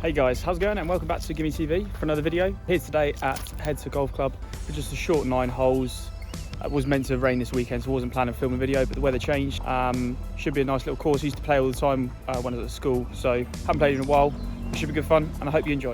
Hey guys, how's it going? And welcome back to Gimme TV for another video. Here today at Hedsor Golf Club for just a short 9 holes. It was meant to rain this weekend, so I wasn't planning to film a video, but the weather changed. Should be a nice little course. I used to play all the time when I was at school, so haven't played in a while. It should be good fun, and I hope you enjoy.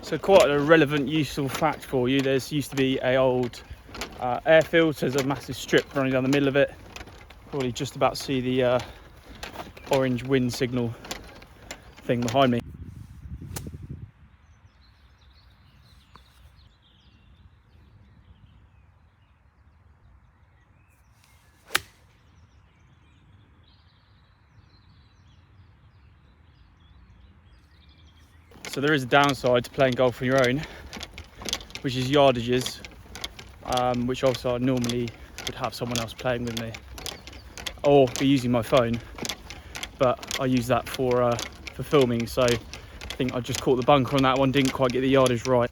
So quite a relevant, useful fact for you. There's used to be a old airfield, so there's a massive strip running down the middle of it. Probably just about see the orange wind signal thing behind me. So there is a downside to playing golf on your own, which is yardages, which also I normally would have someone else playing with me, or be using my phone. But I use that for filming, so I think I just caught the bunker on that one, didn't quite get the yardage right.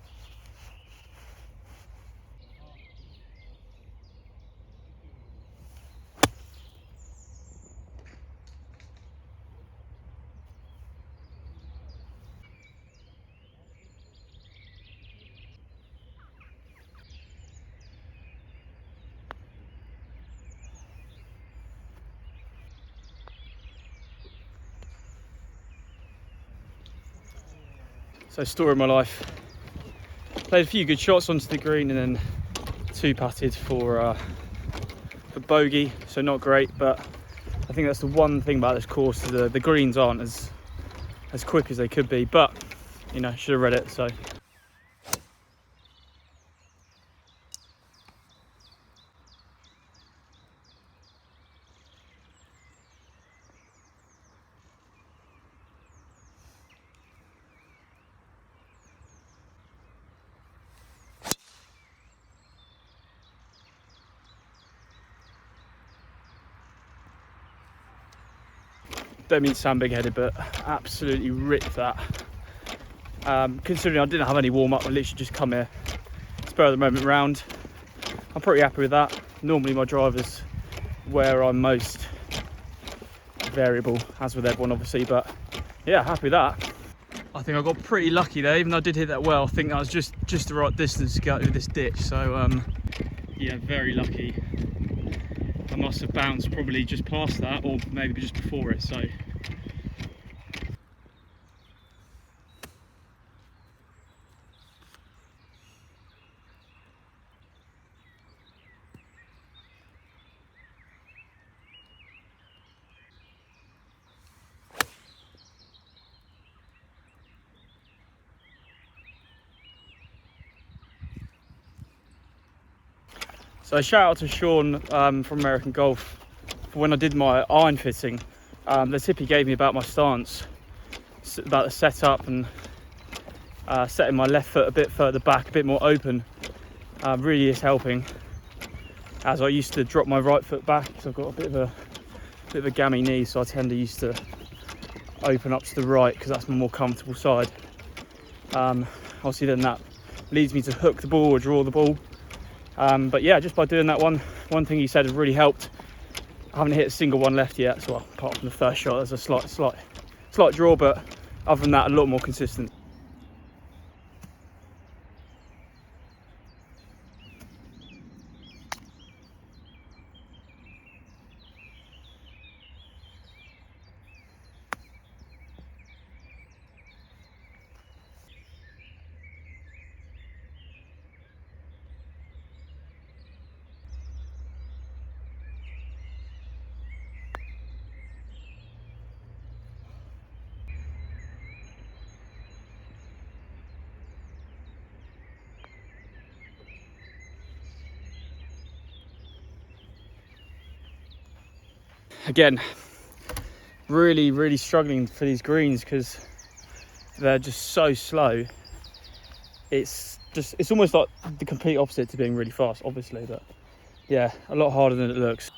So story of my life. Played a few good shots onto the green and then 2 putted for bogey, so not great. But I think that's the one thing about this course, the greens aren't as quick as they could be, but you know, should have read it. So don't mean to sound big-headed, but absolutely ripped that. Considering I didn't have any warm-up, I literally just come here, spur of the moment round. I'm pretty happy with that. Normally my driver's where I'm most variable, as with everyone obviously, but yeah, happy with that. I think I got pretty lucky there, even though I did hit that well. I think that was just the right distance to go through this ditch, so yeah, very lucky. I must have bounced probably just past that, or maybe just before it, so. So shout out to Sean from American Golf for when I did my iron fitting. The tip he gave me about my stance, about the setup and setting my left foot a bit further back, a bit more open, really is helping. As I used to drop my right foot back, because I've got a bit of a gammy knee, so I tend to used to open up to the right because that's my more comfortable side. Obviously then that leads me to hook the ball or draw the ball. But yeah, just by doing that one thing he said has really helped. I haven't hit a single one left yet, so apart from the first shot, there's a slight draw, but other than that, a lot more consistent. Again, really struggling for these greens because they're just so slow. It's almost like the complete opposite to being really fast, obviously, but yeah, a lot harder than it looks.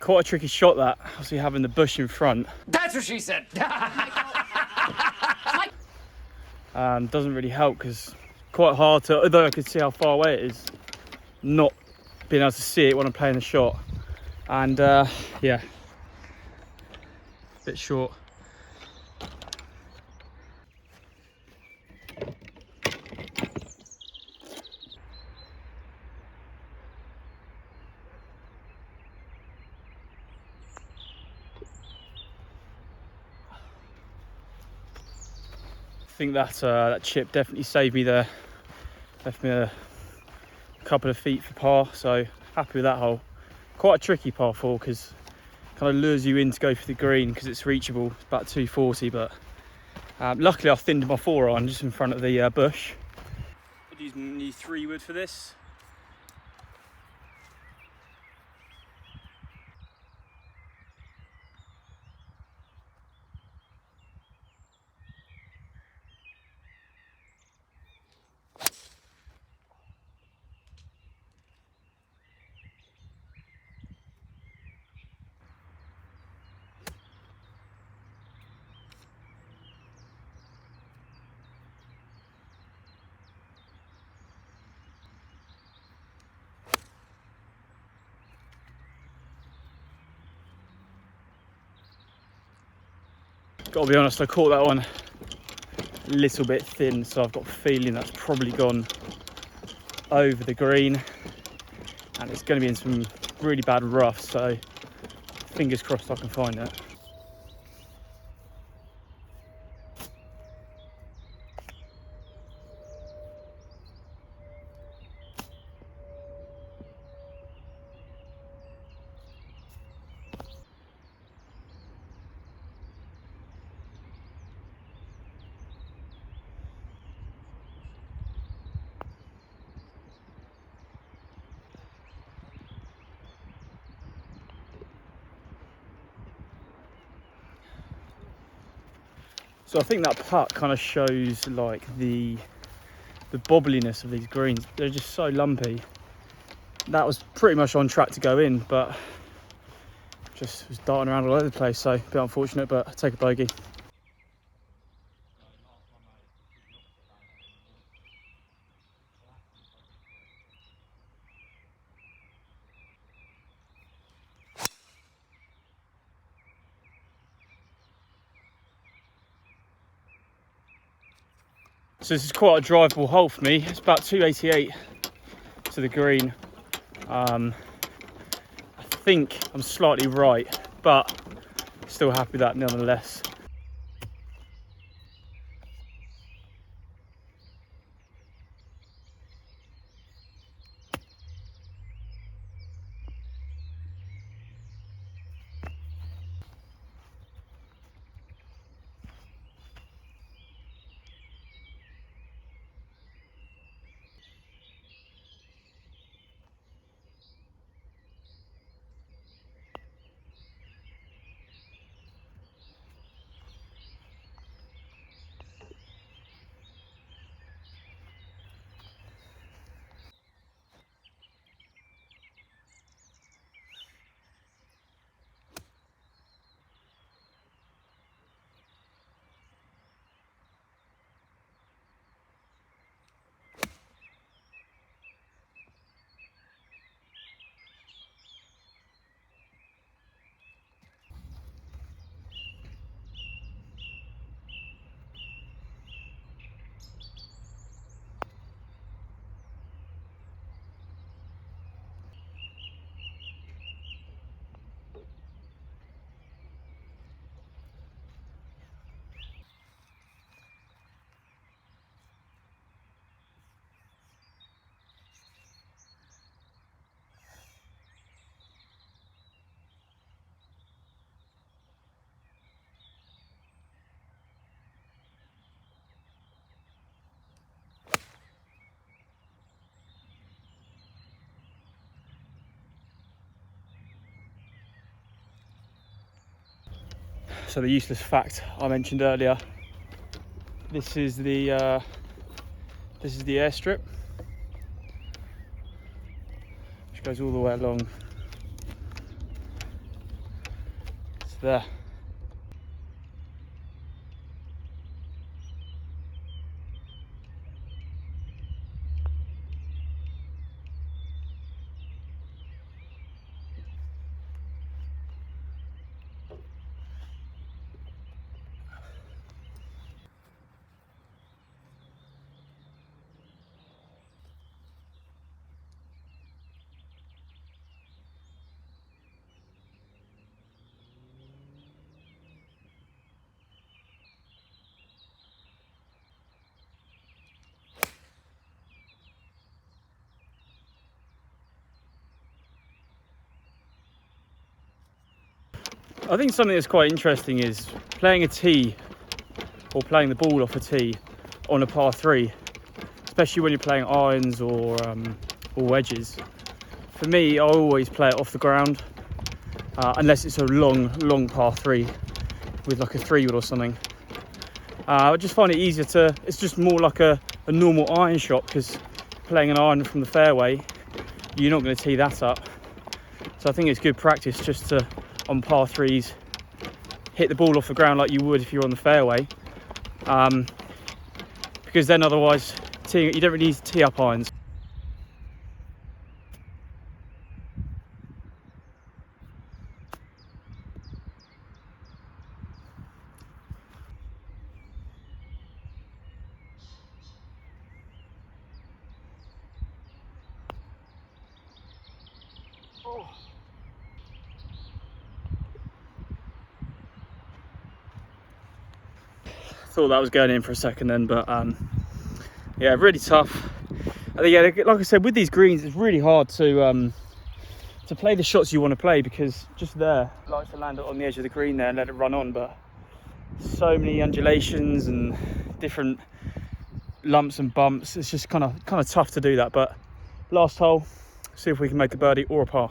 Quite a tricky shot that, obviously having the bush in front. That's what she said. Doesn't really help because quite hard to, although I could see how far away it is, not being able to see it when I'm playing the shot. And yeah, a bit short. I think that chip definitely saved me there. Left me a couple of feet for par, so happy with that hole. Quite a tricky par 4 because kind of lures you in to go for the green because it's reachable. It's about 240, but luckily I thinned my 4 iron just in front of the bush. I'd use the 3 wood for this. Gotta be honest, I caught that one a little bit thin, so I've got a feeling that's probably gone over the green and it's going to be in some really bad rough, so fingers crossed I can find it. So I think that putt kind of shows like the bobbliness of these greens. They're just so lumpy. That was pretty much on track to go in, but just was darting around all over the place, so a bit unfortunate, but I take a bogey. So this is quite a drivable hole for me. It's about 288 to the green. I think I'm slightly right, but still happy with that nonetheless. So the useless fact I mentioned earlier, this is the airstrip, which goes all the way along. It's there. I think something that's quite interesting is playing a tee or playing the ball off a tee on a par 3, especially when you're playing irons or wedges. For me, I always play it off the ground, unless it's a long par 3 with like a 3-wood or something. I just find it easier to, it's just more like a normal iron shot, because playing an iron from the fairway, you're not going to tee that up. So I think it's good practice just to, on par 3s, hit the ball off the ground like you would if you're on the fairway, because then otherwise you don't really need to tee up irons. Thought that was going in for a second then, but yeah, really tough. I think, yeah, like I said, with these greens, it's really hard to play the shots you want to play, because just there, I like to land it on the edge of the green there and let it run on, but so many undulations and different lumps and bumps. It's just kind of tough to do that. But last hole, see if we can make a birdie or a par.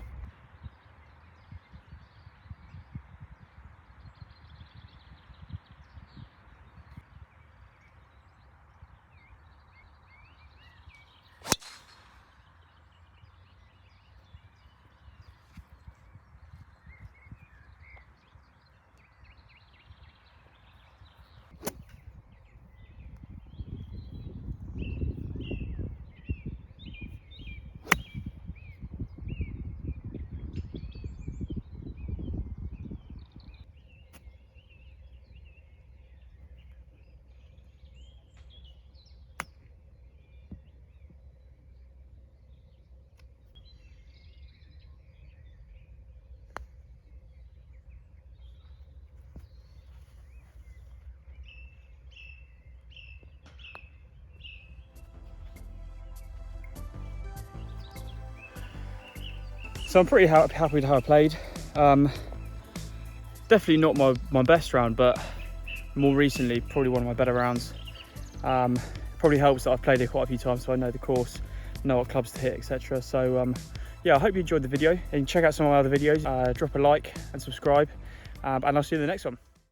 So I'm pretty happy with how I played. Definitely not my best round, but more recently, probably one of my better rounds. Probably helps that I've played it quite a few times, so I know the course, know what clubs to hit, etc. So yeah, I hope you enjoyed the video, and check out some of my other videos. Drop a like and subscribe, and I'll see you in the next one.